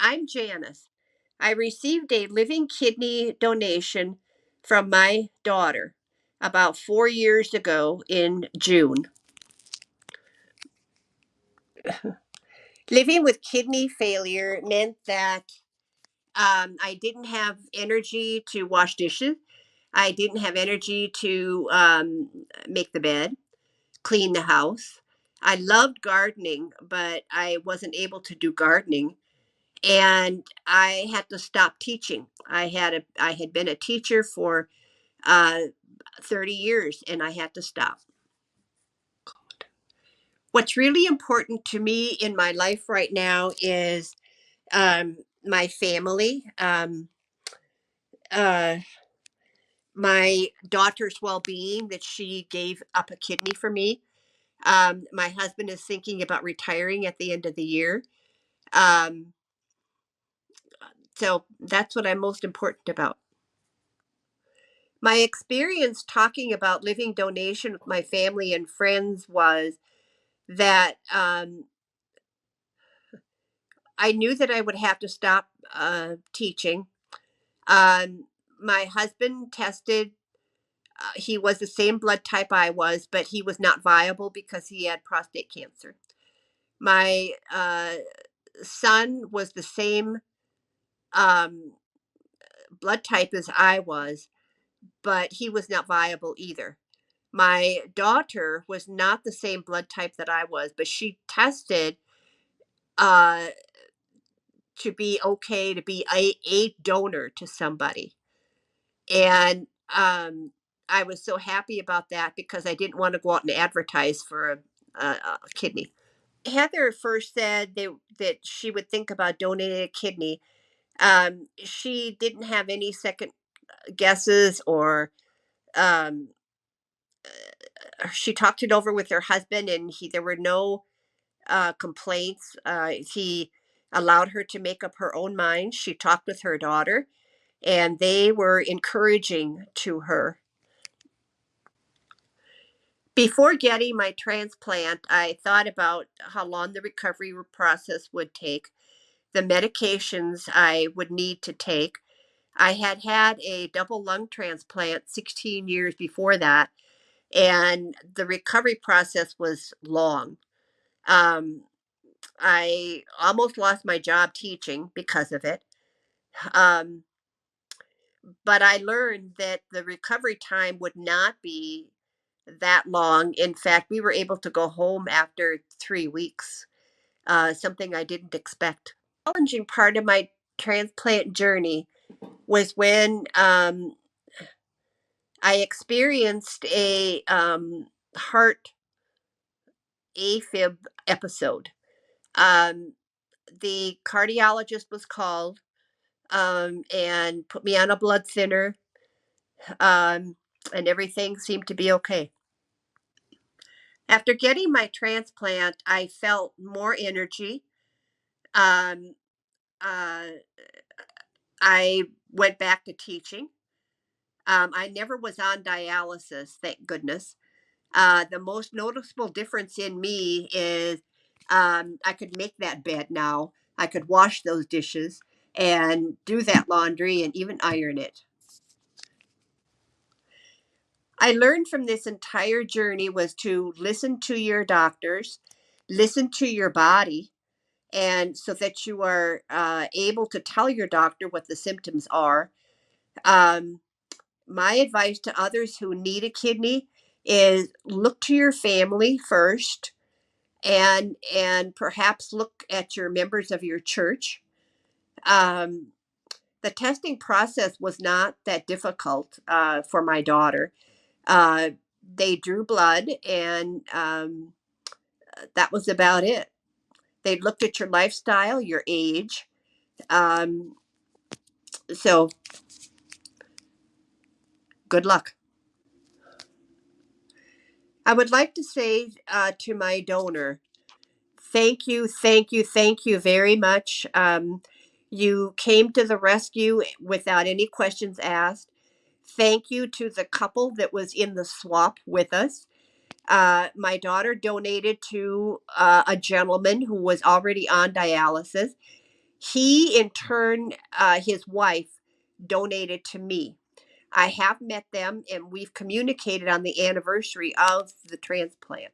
I'm Janice. I received a living kidney donation from my daughter about 4 years ago in June. Living with kidney failure meant that I didn't have energy to wash dishes. I didn't have energy to make the bed, clean the house. I loved gardening, but I wasn't able to do gardening, and I had to stop teaching. I had been a teacher for uh, 30 years, and I had to stop. What's really important to me in my life right now is my family, uh, my daughter's well-being, that she gave up a kidney for me. My husband is thinking about retiring at the end of the year. Um, so that's what I'm most important about. My experience talking about living donation with my family and friends was that I knew that I would have to stop teaching. Um, my husband tested, he was the same blood type I was, but he was not viable because he had prostate cancer. My son was the same um, blood type as I was, but he was not viable either. My daughter was not the same blood type that I was, but she tested uh, to be okay to be a donor to somebody. And I was so happy about that because I didn't want to go out and advertise for a kidney. Heather first said that she would think about donating a kidney. She didn't have any second guesses, or um, she talked it over with her husband, and there were no complaints. He allowed her to make up her own mind. She talked with her daughter, and they were encouraging to her. Before getting my transplant, I thought about how long the recovery process would take, the medications I would need to take. I had had a double lung transplant 16 years before that, and the recovery process was long. Um, I almost lost my job teaching because of it. Um, but I learned that the recovery time would not be that long. In fact, we were able to go home after 3 weeks, something I didn't expect. Challenging part of my transplant journey was when I experienced a heart AFib episode. Um, the cardiologist was called and put me on a blood thinner, um, and everything seemed to be okay. After getting my transplant, I felt more energy. Um, uh, I went back to teaching. I never was on dialysis, thank goodness. The most noticeable difference in me is I could make that bed now. I could wash those dishes and do that laundry and even iron it. I learned from this entire journey was to listen to your doctors, listen to your body, and so that you are able to tell your doctor what the symptoms are. Um, my advice to others who need a kidney is look to your family first, and perhaps look at your members of your church. Um, the testing process was not that difficult for my daughter. Uh, they drew blood, and that was about it. They looked at your lifestyle, your age. Um, so good luck. I would like to say to my donor, thank you, thank you, thank you very much. You came to the rescue without any questions asked. Thank you to the couple that was in the swap with us. My daughter donated to a gentleman who was already on dialysis. He, in turn, his wife, donated to me. I have met them and we've communicated on the anniversary of the transplant.